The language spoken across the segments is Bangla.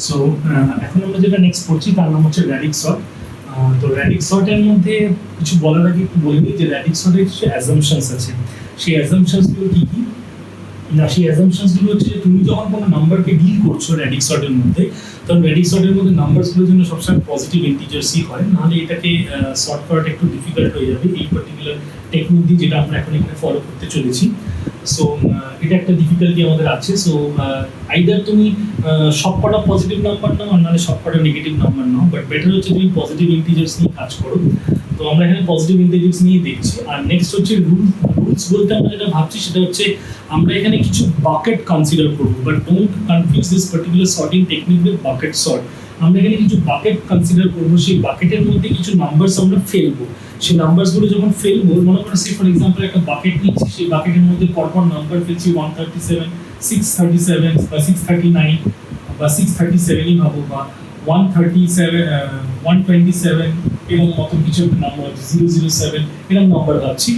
সো এখন আমরা যেটা নেক্সট পড়ছি তার নাম হচ্ছে র্যাডিক্স সর্ট। তো র্যাডিক্স সর্টের মধ্যে কিছু বলার আগে একটু বলে নিই যে র্যাডিক্স সর্টের কিছু অ্যাজাম্পশনস আছে। সেই অ্যাজাম্পশনসগুলো কী কী না, সেই অ্যাজাম্পশনসগুলো হচ্ছে তুমি যখন কোনো নাম্বারকে ডিল করছো র্যাডিক্স সর্টের মধ্যে, তখন র্যাডিক্স সর্টের মধ্যে নাম্বারসগুলোর জন্য সবসময় পজিটিভ ইন্টিজার্সই হয়, নাহলে এটাকে সর্ট করাটা একটু ডিফিকাল্ট হয়ে যাবে এই পার্টিকুলার টেকনিক দিয়ে যেটা আমরা এখন এখানে ফলো করতে চলেছি। সো এটা একটা ডিফিকাল্টি আমাদের আছে। সো আইদার তুমি সবকটা পজিটিভ নাম্বার নাও আর নাহলে সবকটা negative number now, but better হচ্ছে তুমি পজিটিভ ইন্টিজার্স নিয়ে কাজ করো। তো আমরা এখানে পজিটিভ ইন্টিজার্স নিয়ে দেখছি। আর নেক্সট হচ্ছে রুলস বলতে আমরা যেটা ভাবছি সেটা হচ্ছে আমরা এখানে কিছু বাকেট কনসিডার করবো, but don't confuse this particular sorting technique with bucket sort. আমরা এখানে কিছু বাকেট কনসিডার করবো, সেই বাকেটের মধ্যে কিছু নাম্বারস আমরা ফেলবো। সেই নাম্বারসগুলো যখন ফেলবো, মনে করো ফর এক্সাম্পল একটা বাকেট নিচ্ছি, সেই বাকেটের মধ্যে পরপর নাম্বার ফেলছি 137, 637 বা 639 বা 637ই ভাবো, বা 137, 127 এরকম মতো কিছু নাম্বার আছে, 007 এরকম নাম্বার ভাবছি।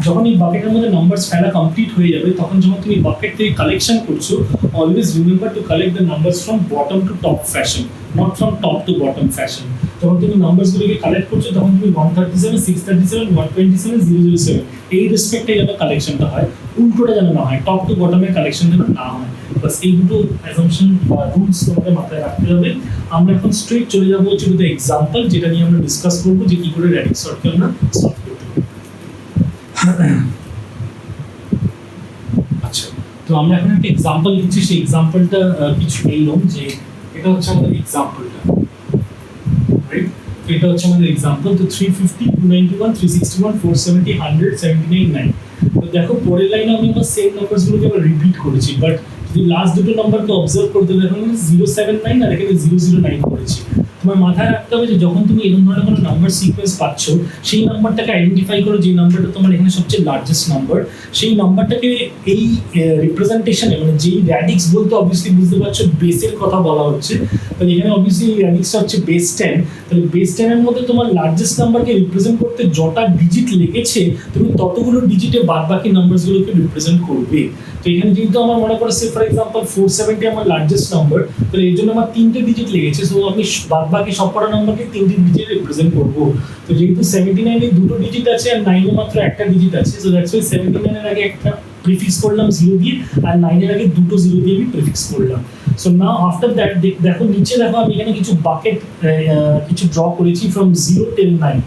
যখন এই বাকেটের মধ্যে নাম্বারস ফেলা কমপ্লিট হয়ে যাবে, তখন যখন তুমি বাকেট থেকে কালেকশন করছো, always remember to collect the numbers from bottom to top fashion, not from top to bottom fashion. যখন তুমি নাম্বারসগুলোকে কালেক্ট করছো, তখন তুমি 137, 637, 127, 007 এই রেসপেক্টে যেন কালেকশনটা হয়, উল্টোটা যেন না হয়, টপ টু বটমের কালেকশন যেন না হয়। বাস এই দুটো অ্যাজাম্পশন বা রুলস তোমাকে মাথায় রাখতে হবে। আমরা এখন স্ট্রেট চলে যাবো হচ্ছে উইথ এক্সাম্পল, যেটা নিয়ে আমরা ডিসকাস করবো যে কি করে র্যাডিক্স সর্টকে আমরা সলভ করতে পারি। আচ্ছা, তো আমরা এখন একটা এক্সাম্পল দিচ্ছি। সেই এক্সাম্পলটা কিছু এইরকম, যে এটা হচ্ছে আমাদের এক্সাম্পলটা, রাইট? তো এটা হচ্ছে আমাদের এক্সাম্পল। তো 350, 291, 361, 470, 100, 79, 9। তো দেখো পরের লাইনে আমি আমার সেম নাম্বারসগুলোকে আবার রিপিট করেছি, বাট যদি লাস্ট দুটো নাম্বারকে অবজার্ভ করতে দেখো, 079 আর এখানে 009 করেছি। তোমার মাথায় রাখতে হবে যে যখন তুমি এরকম ধরনের কোনো নাম্বার সিকোয়েন্স পাচ্ছ, সেই নাম্বারটাকে আইডেন্টিফাই করো যে নাম্বারটা তোমার এখানে সবচেয়ে লার্জেস্ট নাম্বার। সেই নাম্বারটাকে এই রিপ্রেজেন্টেশনে, মানে যেই র্যাডিক্স বলতে অবভিয়াসলি বুঝতে পারছো বেসের কথা বলা হচ্ছে, তাহলে এখানে অবভিয়াসলি র্যাডিক্সটা হচ্ছে বেস 10। তাহলে বেস 10 এর মধ্যে তোমার লার্জেস্ট নাম্বারকে রিপ্রেজেন্ট করতে যটা ডিজিট লেগেছে, তুমি ততগুলো ডিজিটে বাদ বাকি নাম্বারসগুলোকে রিপ্রেজেন্ট করবে। তো এখানে যেহেতু আমার মনে করো ফর এক্সাম্পল 470 আমার লার্জেস্ট নাম্বার, তাহলে এর জন্য আমার 3টে ডিজিট লেগেছে। সো আমি বাদ বাকি সবকটা নাম্বারকে 3টে ডিজিটে রিপ্রেজেন্ট করবো। তো যেহেতু 79 এ দুটো ডিজিট আছে আর 9 এ মাত্র একটা ডিজিট আছে, সো দ্যাটস ওয়াই 79 এর আগে একটা প্রিফিক্স করলাম 0 দিয়ে, আর 9 এর আগে দুটো 0 দিয়ে আমি প্রিফিক্স করলাম। সো নাও আফটার দ্যাট দেখো নিচে দেখো আমি এখানে কিছু বাকেট কিছু ড্র করেছি ফ্রম 0 till 9।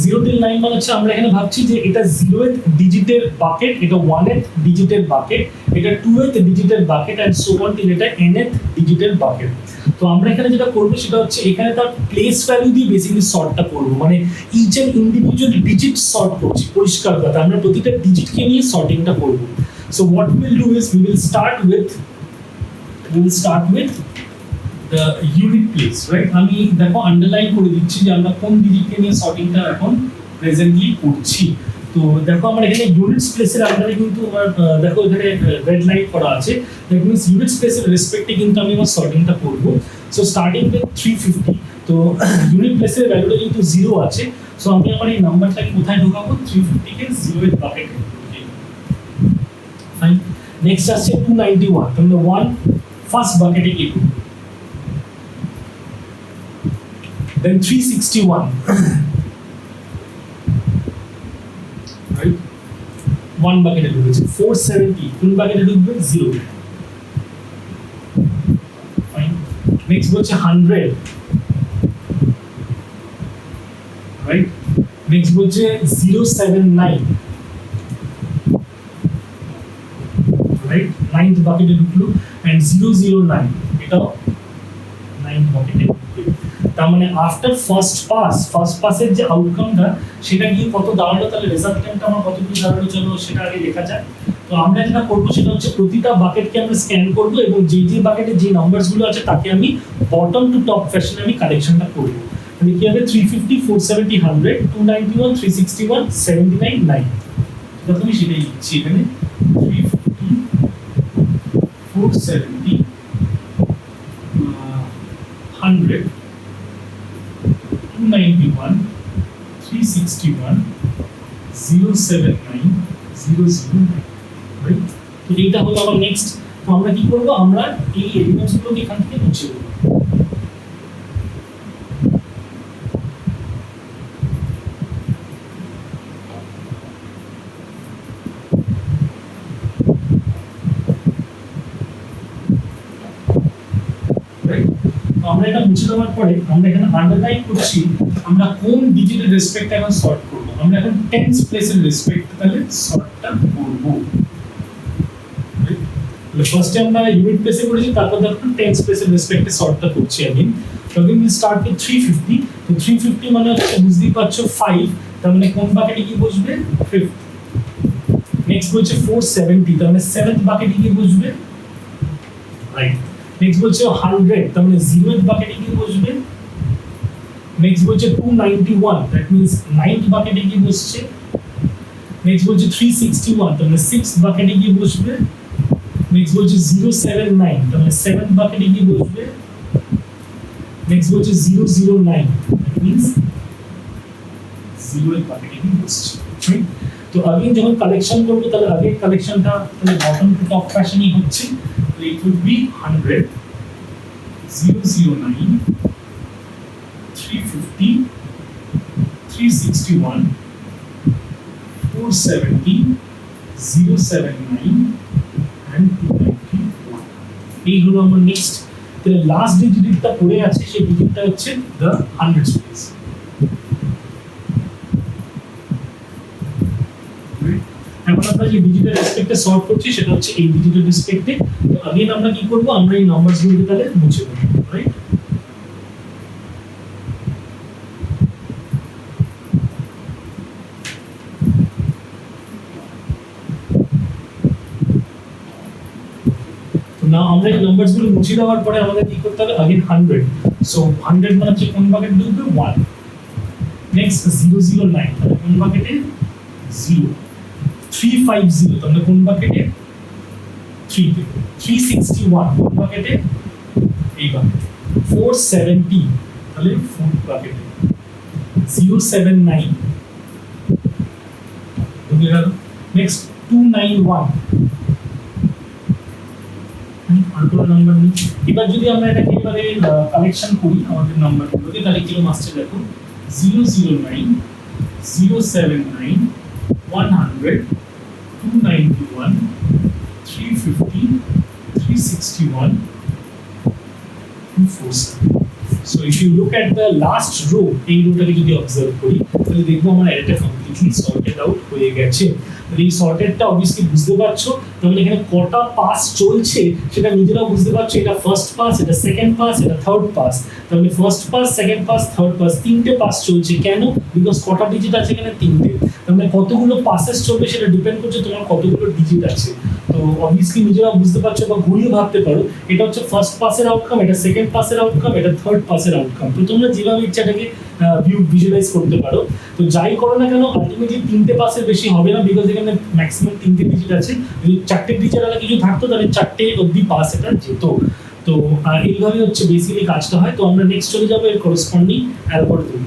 0 till 9 মানে হচ্ছে আমরা এখানে ভাবছি যে এটা 0th ডিজিটের বাকেট, এটা 1th ডিজিটের বাকেট, এটা 2th ডিজিটের bucket, and so on till এটা nth ডিজিটের বাকেট। তো আমরা এখানে যেটা করব সেটা হচ্ছে এখানে তার প্লেস ভ্যালু দিয়ে বেসিক্যালি সর্টটা করব, মানে each and individual digit sort করছি, পরিষ্কার কথা আমরা প্রতিটা ডিজিটকে নিয়ে সর্টিংটা করব। So what we will do is we will start with the unit place, right? আমি দেখো আন্ডারলাইন করে দিচ্ছি যে আমরা কোন ডিজিটকে নিয়ে সর্টিংটা এখন প্রেজেন্টলি করছি। তো দেখো আমরা এখানে ইউনিটস প্লেসের আন্ডারে কিন্তু আমার দেখো এখানে রেড লাইট করা আছে, দ্যাট মিন্স ইউনিটস প্লেসের রেসপেক্টে কিন্তু আমি আমার সর্টিংটা করব। সো স্টার্টিং উইথ 350, তো ইউনিট প্লেসের ভ্যালুটা যেহেতু 0 আছে, সো আমি আমার এই নাম্বারটাকে কোথায় ঢোকাবো? 350 কে 0 এর বাকেটে। ফাইন। নেক্সট আসছে 291, তাহলে 1 ফার্স্ট বাকেটে কি করব? Then 361, right? 1 bucket ঢুকেছে। 470 কোন বাকেটে ঢুকবে? 0। ফাইন। নেক্সট হচ্ছে 100, রাইট? নেক্সট হচ্ছে 079, রাইট? 9th বাকেটে ঢুকলো, and 009 এটাও 9th বাকেটে ঢুকবে। তার মানে আফটার ফার্স্ট পাসের যে আউটকামটা সেটা গিয়ে কত দাঁড়ালো, তাহলে রেজাল্টেন্টটা আমার কত কি দাঁড়ালো চলো সেটা আগে লেখা যায়। তো আমরা যেটা করবো সেটা হচ্ছে প্রতিটা বাকেটকে আমরা স্ক্যান করবো এবং যে বাকেটে যে নাম্বারসগুলো আছে তাকে আমি বটম টু টপ ফ্যাশনে আমি কালেকশনটা করবো। তাহলে কি হবে? 350, 470, 100, 291, 361, 79, 9। দেখো আমি সেটাই লিখছি এখানে, 350, 470, 100, 291, 361, 079, 009, রাইট? তো এইটা হলো আমার নেক্সট তো আমরা কি করব, আমরা এই এলিমেন্টস গুলোকে এখান থেকে মুছে দেব। আমরা এটা মুছে দেওয়ার পরে আমরা এখানে আন্ডারলাইন করছি আমরা কোন ডিজিটের রেসপেক্টে এখন সর্ট করব। আমরা এখন টেন্স প্লেসের রেসপেক্টে তাহলে সর্টটা করব। ফার্স্টে আমরা ইউনিট প্লেসে করেছি, তারপর দেখুন টেন্স প্লেসের রেসপেক্টে সর্টটা করছি আমি। তো again we start with 350, তো 350 মানে হচ্ছে বুঝতেই পারছো 5, তার মানে কোন বাকেটে কি বসবে, 5th। নেক্সট বলছে 470, তার মানে 7th বাকেটে কি বসবে, রাইট। নেক্সট বলছে 100, তার মানে 0th বাকেটে কি বসবে। নেক্সট বলছে 291, দ্যাট মিন্স 9th বাকেটে কি বসছে। নেক্সট বলছে 361, তার মানে 6th বাকেটে কি বসবে। নেক্সট বলছে 079, তার মানে 7th বাকেটে কি বসবে। নেক্সট বলছে 009, দ্যাট মিন্স 0th বাকেটে কি বসছে, রাইট। তো अगेन যখন কালেকশন করব তাহলে আগে কালেকশনটা তাহলে বটম টু টপ ফ্যাশনই হচ্ছে। তো ইট উইল বি 100, 009, 350, 361, 470, 079 and 291। এই হলো আমার নেক্সট। তাহলে লাস্ট যে ডিজিটটা পড়ে আছে সেই ডিজিটটা হচ্ছে দ্য 100 প্লেস। এখন আমরা যে ডিজিটের রেসপেক্টে সর্ট করছি সেটা হচ্ছে এই ডিজিটের রেসপেক্টে। তো अगेन আমরা কি করব, আমরা এই নাম্বারসগুলোকে তাহলে মুছে দেব, রাইট। তো না আমরা এই নাম্বারসগুলো মুছে দেওয়ার পরে আমাদের কি করতে হবে, अगेन 100। সো 100 মানে হচ্ছে কোন বাকেটে ঢুকবে, 1। নেক্সট 009, তাহলে কোন বাকেটে, 0। 350, তাহলে কোন বাকেটে, 3 তে। 361 কোন বাকেটে, এই বাকেটে। 470, তাহলে 4th বাকেটে। 079 ঢুকে গেল। নেক্সট 291, আর কোনো নাম্বার নেই। এবার যদি আমরা এটাকে এবারে কালেকশন করি আমাদের নাম্বারগুলোকে, তাহলে কিরকম আসছে দেখো, 009, 079, 100, 291, 350, 361, 247। So if you look at the last row, এই রোটাকে যদি অবজার্ভ করি তাহলে দেখবো আমার অ্যারেটা কমপ্লিটলি সর্টেড আউট হয়ে গেছে। তাহলে এই সর্টেডটা অবভিয়াসলি বুঝতে পারছো, তাহলে এখানে কটা পাস চলছে সেটা নিজেরাও বুঝতে পারছো। এটা ফার্স্ট পাস, এটা সেকেন্ড পাস, এটা থার্ড পাস। তাহলে first pass, second pass, third pass, তিনটে পাস চলছে। কেন? বিকজ কটা ডিজিট আছে এখানে, তিনটে। তাহলে কতগুলো পাসেস চলবে সেটা ডিপেন্ড করছে তোমার কতগুলো ডিজিট আছে। তো অবভিয়াসলি নিজেরা বুঝতে পারছো বা ঘুরিয়ে ভাবতে পারো, এটা হচ্ছে ফার্স্ট পাসের আউটকাম, এটা সেকেন্ড পাসের আউটকাম, এটা থার্ড পাসের আউটকাম। তো তোমরা যেভাবে ইচ্ছাটাকে ভিজুয়ালাইজ করতে পারো। তো যাই করো না কেন আলটিমেটলি তিনটে পাসের বেশি হবে না, বিকজ এখানে ম্যাক্সিমাম তিনটে ডিজিট আছে। যদি চারটে ডিজিট আলাদা কিছু থাকতো তাহলে চারটে অবধি পাস এটা যেত। তো এইভাবে হচ্ছে বেসিক্যালি কাজটা হয়। তো আমরা নেক্সট চলে যাবো এর করসপন্ডিং অ্যালগরিদম।